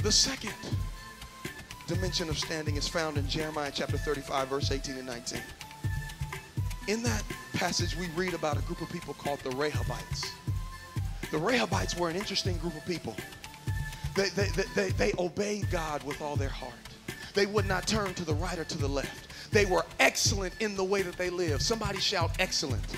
The second dimension of standing is found in Jeremiah chapter 35, verse 18 and 19. In that passage, we read about a group of people called the Rehabites. The Rehabites were an interesting group of people. They obeyed God with all their heart. They would not turn to the right or to the left. They were excellent in the way that they lived. Somebody shout excellent.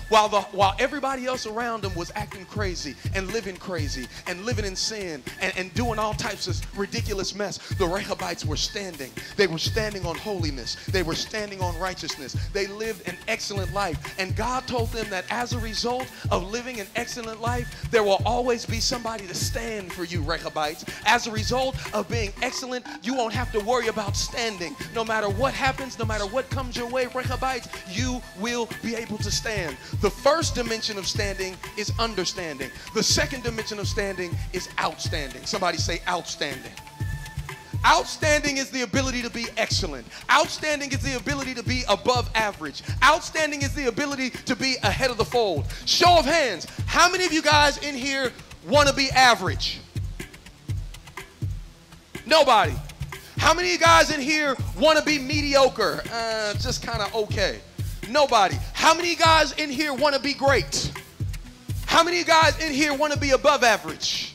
While everybody else around them was acting crazy and living in sin and doing all types of ridiculous mess, the Rehabites were standing. They were standing on holiness. They were standing on righteousness. They lived an excellent life. And God told them that as a result of living an excellent life, there will always be somebody to stand for you, Rehabites. As a result of being excellent, you won't have to worry about standing. No matter what happens, no matter what comes your way, Rehabites, you will be able to stand. The first dimension of standing is understanding. The second dimension of standing is outstanding. Somebody say outstanding. Outstanding is the ability to be excellent. Outstanding is the ability to be above average. Outstanding is the ability to be ahead of the fold. Show of hands. How many of you guys in here want to be average? Nobody. How many of you guys in here want to be mediocre? Just kind of okay. Nobody. How many of you guys in here want to be great? How many of you guys in here want to be above average?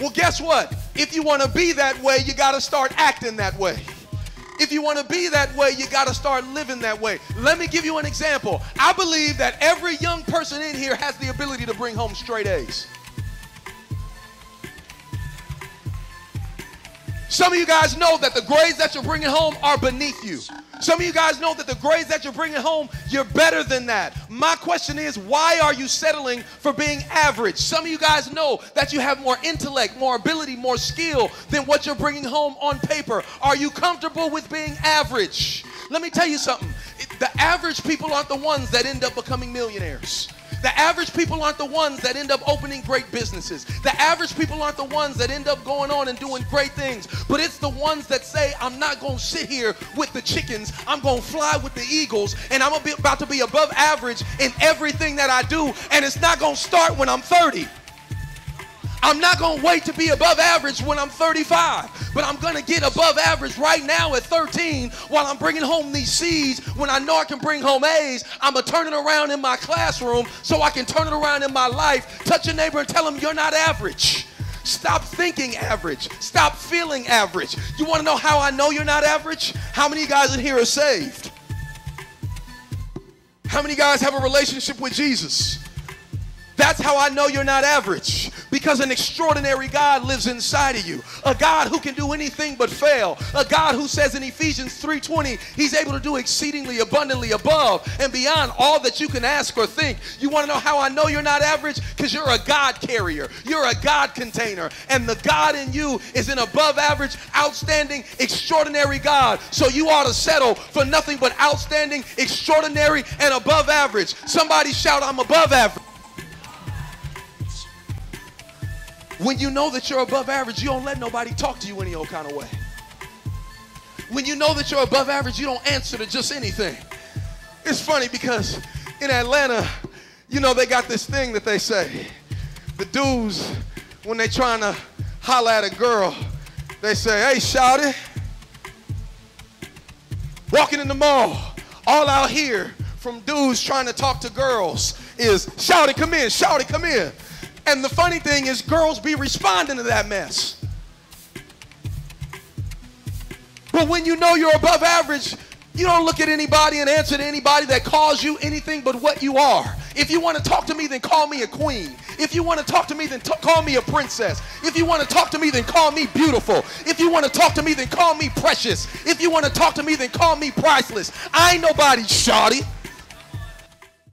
Well, guess what? If you want to be that way, you got to start acting that way. If you want to be that way, you got to start living that way. Let me give you an example. I believe that every young person in here has the ability to bring home straight A's. Some of you guys know that the grades that you're bringing home are beneath you. Some of you guys know that the grades that you're bringing home, you're better than that. My question is, why are you settling for being average? Some of you guys know that you have more intellect, more ability, more skill than what you're bringing home on paper. Are you comfortable with being average? Let me tell you something. The average people aren't the ones that end up becoming millionaires. The average people aren't the ones that end up opening great businesses. The average people aren't the ones that end up going on and doing great things. But it's the ones that say, I'm not going to sit here with the chickens. I'm going to fly with the eagles. And I'm about to be above average in everything that I do. And it's not going to start when I'm 30. I'm not going to wait to be above average when I'm 35, but I'm going to get above average right now at 13 while I'm bringing home these C's. When I know I can bring home A's, I'm going to turn it around in my classroom so I can turn it around in my life. Touch your neighbor and tell him you're not average. Stop thinking average. Stop feeling average. You want to know how I know you're not average? How many of you guys in here are saved? How many of you guys have a relationship with Jesus? That's how I know you're not average. Because an extraordinary God lives inside of you. A God who can do anything but fail. A God who says in Ephesians 3:20, he's able to do exceedingly abundantly above and beyond all that you can ask or think. You want to know how I know you're not average? Because you're a God carrier. You're a God container. And the God in you is an above average, outstanding, extraordinary God. So you ought to settle for nothing but outstanding, extraordinary, and above average. Somebody shout, I'm above average. When you know that you're above average, you don't let nobody talk to you any old kind of way. When you know that you're above average, you don't answer to just anything. It's funny because in Atlanta, you know, they got this thing that they say. The dudes, when they trying to holler at a girl, they say, hey, shawty. Walking in the mall, all out here from dudes trying to talk to girls is, shawty, come in, shawty, come in. And the funny thing is, girls be responding to that mess. But when you know you're above average, you don't look at anybody and answer to anybody that calls you anything but what you are. If you want to talk to me, then call me a queen. If you want to talk to me, then call me a princess. If you want to talk to me, then call me beautiful. If you want to talk to me, then call me precious. If you want to talk to me, then call me priceless. I ain't nobody shawty.